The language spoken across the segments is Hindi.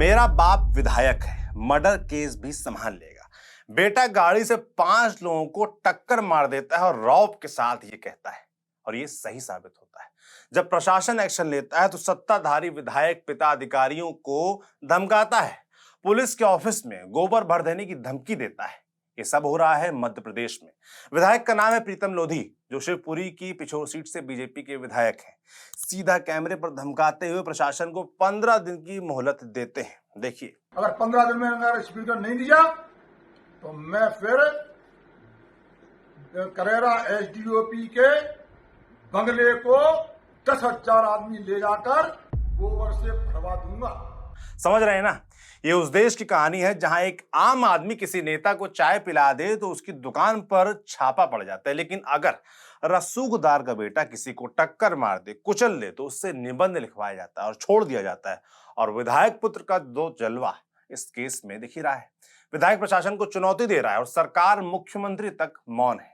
मेरा बाप विधायक है, मर्डर केस भी संभाल लेगा। बेटा गाड़ी से 5 लोगों को टक्कर मार देता है और रौब के साथ ये कहता है, और ये सही साबित होता है। जब प्रशासन एक्शन लेता है तो सत्ताधारी विधायक पिता अधिकारियों को धमकाता है, पुलिस के ऑफिस में गोबर भर देने की धमकी देता है। ये सब हो रहा है मध्य प्रदेश में। विधायक का नाम है प्रीतम लोधी, जो शिवपुरी की पिछोर सीट से बीजेपी के विधायक हैं। सीधा कैमरे पर धमकाते हुए प्रशासन को 15 दिन की मोहलत देते हैं। देखिए, अगर 15 दिन में अगर स्पीकर नहीं दिया तो मैं फिर करेरा एसडीओपी के बंगले को 10,000 आदमी ले जाकर गोबर से भरवा दूंगा। समझ रहे हैं ना? ये उस देश की कहानी है जहां एक आम आदमी किसी नेता को चाय पिला दे तो उसकी दुकान पर छापा पड़ जाता है, लेकिन अगर रसूखदार का बेटा किसी को टक्कर मार दे, कुचल दे, तो उससे निबंध लिखवाया जाता है और छोड़ दिया जाता है। और विधायक पुत्र का दो जलवा इस केस में दिख ही रहा है। विधायक प्रशासन को चुनौती दे रहा है और सरकार मुख्यमंत्री तक मौन है।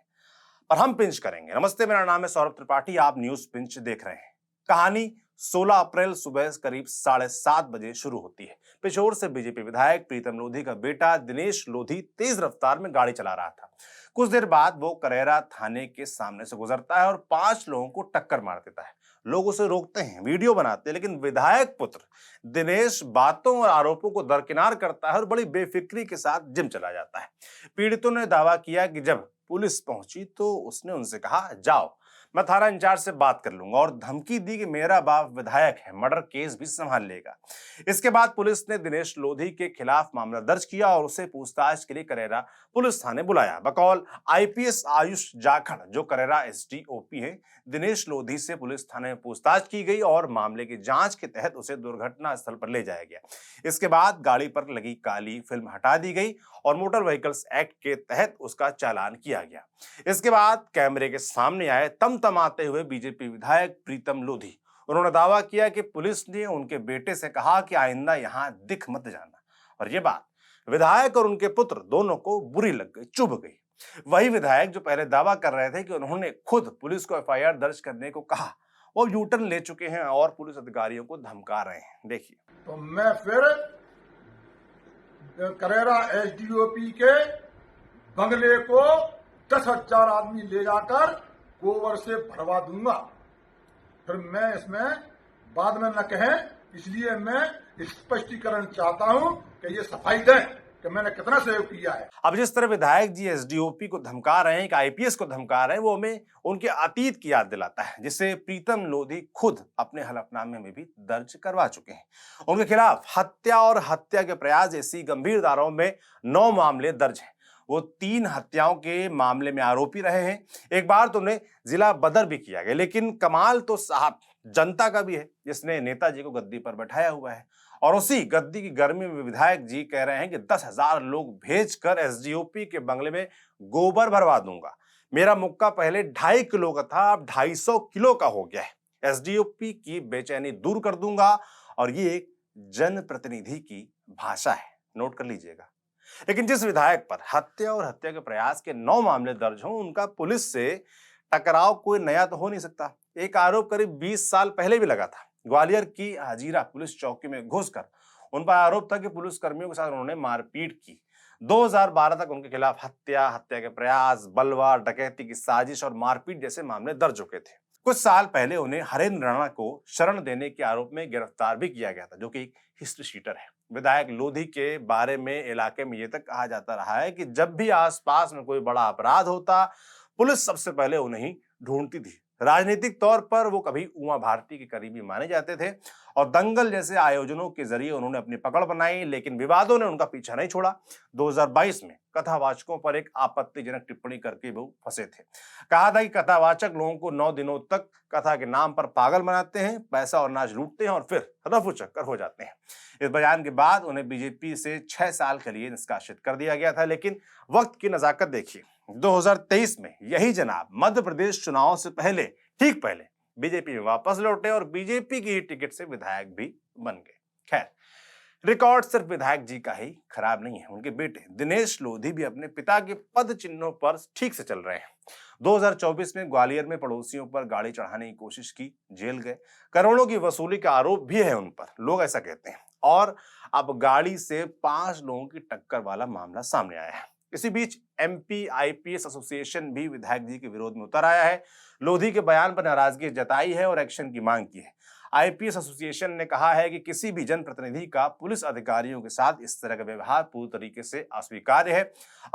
पर हम पिंच करेंगे। नमस्ते, मेरा नाम है सौरभ त्रिपाठी, आप न्यूज पिंच देख रहे हैं। कहानी 16 अप्रैल सुबह करीब 7:30 बजे शुरू होती है। पिछोर से बीजेपी विधायक प्रीतम लोधी का बेटा दिनेश लोधी तेज रफ्तार में गाड़ी चला रहा था। कुछ देर बाद वो करेरा थाने के सामने से गुजरता है और 5 लोगों को टक्कर मार देता है। लोग उसे रोकते हैं, वीडियो बनाते हैं, लेकिन विधायक पुत्र दिनेश बातों और आरोपों को दरकिनार करता है और बड़ी बेफिक्री के साथ जिम चला जाता है। पीड़ितों ने दावा किया कि जब पुलिस पहुंची तो उसने उनसे कहा, जाओ, मैं थाना इंचार्ज से बात कर लूंगा, और धमकी दी कि मेरा बाप विधायक है, मर्डर केस भी संभाल लेगा। इसके बाद पुलिस ने दिनेश लोधी के खिलाफ मामला दर्ज किया और उसे पूछताछ के लिए करेरा पुलिस थाने बुलाया। बकौल आईपीएस आयुष जाखड़, जो करेरा एसडीओपी है, दिनेश लोधी से पुलिस थाने में पूछताछ की गई और मामले की जांच के तहत उसे दुर्घटना स्थल पर ले जाया गया। इसके बाद गाड़ी पर लगी काली फिल्म हटा दी गई और मोटर व्हीकल्स एक्ट के तहत उसका चालान किया गया। इसके बाद कैमरे के सामने आए तमतमाते हुए बीजेपी विधायक प्रीतम लोधी। उन्होंने दावा किया कि पुलिस ने उनके बेटे से कहा कि आइंदा यहां दिख मत जाना, और ये बात विधायक और उनके पुत्र दोनों को बुरी लग गई, चुभ गई। वही विधायक जो पहले दावा कर रहे थे कि उन्होंने खुद पुलिस को एफआईआर दर्ज करने को कहा, वो यूटर्न ले चुके हैं और पुलिस अधिकारियों को धमका रहे हैं। देखिए, तो मैं फिर करेरा एसडीओपी के बंगले को 10,000 आदमी ले जाकर गोबर से भरवा दूंगा। फिर मैं इसमें बाद में न कहें, इसलिए मैं स्पष्टीकरण चाहता हूं कि ये सफाई दें कि मैंने कितना सहयोग किया है। अब जिस तरह विधायक जी एसडीओपी को धमका रहे हैं, कि आईपीएस को धमका रहे हैं, वो हमें उनके अतीत की याद दिलाता है, जिसे प्रीतम लोधी खुद अपने हलफनामे में भी दर्ज करवा चुके हैं। उनके खिलाफ हत्या और हत्या के प्रयास जैसी गंभीर धाराओं में 9 मामले दर्ज हैं। वो 3 हत्याओं के मामले में आरोपी रहे हैं। एक बार तो उन्हें जिला बदर भी किया गया। लेकिन कमाल तो साहब जनता का भी है, जिसने नेताजी को गद्दी पर बैठाया हुआ है, और उसी गद्दी की गर्मी में विधायक जी कह रहे हैं कि 10,000 लोग भेजकर एसडीओपी के बंगले में गोबर भरवा दूंगा। मेरा मुक्का पहले 2.5 किलो का था, अब 250 किलो का हो गया है। एसडीओपी की बेचैनी दूर कर दूंगा। और ये एक जनप्रतिनिधि की भाषा है, नोट कर लीजिएगा। लेकिन जिस विधायक पर हत्या और हत्या के प्रयास के 9 मामले दर्ज हों, उनका पुलिस से टकराव कोई नया तो हो नहीं सकता। एक आरोप करीब 20 साल पहले भी लगा था। ग्वालियर की हजीरा पुलिस चौकी में घुसकर उन पर आरोप था कि पुलिस कर्मियों के साथ उन्होंने मारपीट की। 2012 तक उनके खिलाफ हत्या, हत्या के प्रयास, बलवा, डकैती की साजिश और मारपीट जैसे मामले दर्ज हो गए थे। कुछ साल पहले उन्हें हरेंद्र राणा को शरण देने के आरोप में गिरफ्तार भी किया गया था, जो कि एक हिस्ट्री शीटर है। विधायक लोधी के बारे में इलाके में यह तक कहा जाता रहा है कि जब भी आसपास में कोई बड़ा अपराध होता, पुलिस सबसे पहले उन्हें ही ढूंढती थी। राजनीतिक तौर पर वो कभी उमा भारती के करीबी माने जाते थे और दंगल जैसे आयोजनों के जरिए उन्होंने अपनी पकड़ बनाई, लेकिन विवादों ने उनका पीछा नहीं छोड़ा। 2022 में कथावाचकों पर एक आपत्तिजनक टिप्पणी करके वो फंसे थे। कहा था कि कथावाचक लोगों को 9 दिनों तक कथा के नाम पर पागल बनाते हैं, पैसा और नाच लूटते हैं और फिर रफू चक्कर हो जाते हैं। इस बयान के बाद उन्हें बीजेपी से 6 साल के लिए निष्कासित कर दिया गया था। लेकिन वक्त की नजाकत देखिए, 2023 में यही जनाब मध्य प्रदेश चुनाव से पहले, ठीक पहले, बीजेपी में वापस लौटे और बीजेपी की टिकट से विधायक भी बन गए। खैर, रिकॉर्ड सिर्फ विधायक जी का ही खराब नहीं है, उनके बेटे दिनेश लोधी भी अपने पिता के पद चिन्हों पर ठीक से चल रहे हैं। 2024 में ग्वालियर में पड़ोसियों पर गाड़ी चढ़ाने की कोशिश की, जेल गए। करोड़ों की वसूली का आरोप भी है उन पर, लोग ऐसा कहते हैं। और अब गाड़ी से 5 लोगों की टक्कर वाला मामला सामने आया है। इसी बीच एमपी आईपीएस एसोसिएशन भी विधायक जी के विरोध में उतर आया है। लोधी के बयान पर नाराजगी जताई है और एक्शन की मांग की है। आईपीएस एसोसिएशन ने कहा है कि किसी भी जनप्रतिनिधि का पुलिस अधिकारियों के साथ इस तरह का व्यवहार पूरी तरीके से अस्वीकार्य है।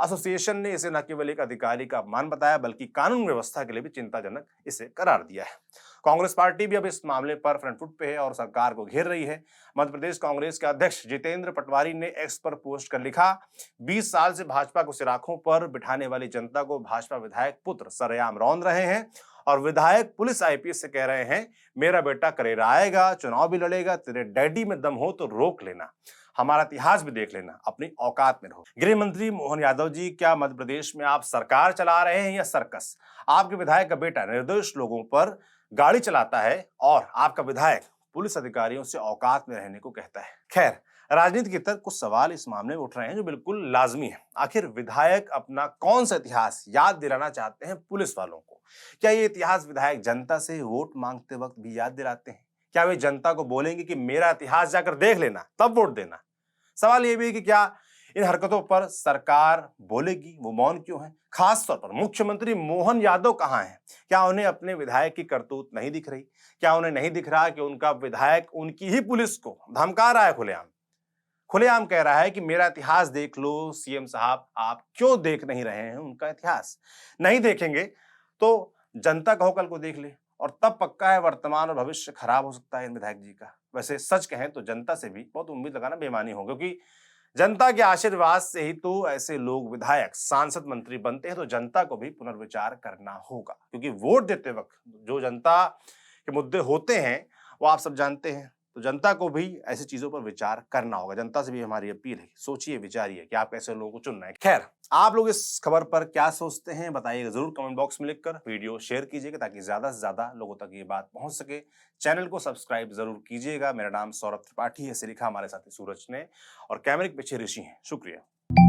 एसोसिएशन ने इसे न केवल एक अधिकारी का अपमान बताया बल्कि कानून व्यवस्था के लिए भी चिंताजनक इसे करार दिया है। कांग्रेस पार्टी भी अब इस मामले पर फ्रंट फुट पे है और सरकार को घेर रही है। मध्य प्रदेश कांग्रेस के अध्यक्ष जितेंद्र पटवारी ने एक्स पर पोस्ट कर लिखा, 20 साल से भाजपा को सिराखों पर बिठाने वाली जनता को भाजपा विधायक पुत्र सरेआम रौंद रहे हैं और विधायक पुलिस आईपीएस से कह रहे हैं, मेरा बेटा करेरा आएगा, चुनाव भी लड़ेगा, तेरे डैडी में दम हो तो रोक लेना, हमारा इतिहास भी देख लेना, अपनी औकात में रहो। गृह मंत्री मोहन यादव जी, क्या मध्य प्रदेश में आप सरकार चला रहे हैं या सर्कस? आपके विधायक का बेटा निर्दोष लोगों पर गाड़ी चलाता है और आपका विधायक पुलिस अधिकारियों से औकात में रहने को कहता है। खैर, राजनीति के तहत कुछ सवाल इस मामले में उठ रहे हैं जो बिल्कुल लाजमी है। आखिर विधायक अपना कौन सा इतिहास याद दिलाना चाहते हैं पुलिस वालों को? क्या ये इतिहास विधायक जनता से वोट मांगते वक्त भी याद दिलाते हैं? क्या वे जनता को बोलेंगे कि मेरा इतिहास जाकर देख लेना, तब वोट देना? सवाल ये भी है कि क्या इन हरकतों पर सरकार बोलेगी? वो मौन क्यों है? खास तौर पर मुख्यमंत्री मोहन यादव कहां हैं? क्या उन्हें अपने विधायक की करतूत नहीं दिख रही? क्या उन्हें नहीं दिख रहा कि उनका विधायक उनकी ही पुलिस को धमका रहा है? खुलेआम कह रहा है कि मेरा इतिहास देख लो। सीएम साहब, आप क्यों देख नहीं रहे हैं उनका इतिहास? नहीं देखेंगे तो जनता कहो कल को देख ले, और तब पक्का है वर्तमान और भविष्य खराब हो सकता है इन विधायक जी का। वैसे सच कहें तो जनता से भी बहुत उम्मीद लगाना बेईमानी होगा, क्योंकि जनता के आशीर्वाद से ही तो ऐसे लोग विधायक, सांसद, मंत्री बनते हैं। तो जनता को भी पुनर्विचार करना होगा, क्योंकि वोट देते वक्त जो जनता के मुद्दे होते हैं वो आप सब जानते हैं। तो जनता को भी ऐसी चीजों पर विचार करना होगा। जनता से भी हमारी अपील है, सोचिए, विचारिए कि आप कैसे लोगों को चुनना है। खैर, आप लोग इस खबर पर क्या सोचते हैं बताइएगा जरूर कमेंट बॉक्स में लिखकर। वीडियो शेयर कीजिएगा ताकि ज्यादा से ज्यादा लोगों तक ये बात पहुंच सके। चैनल को सब्सक्राइब जरूर कीजिएगा। मेरा नाम सौरभ त्रिपाठी है, ऐसे लिखा हमारे साथी सूरज ने, और कैमरे के पीछे ऋषि हैं। शुक्रिया।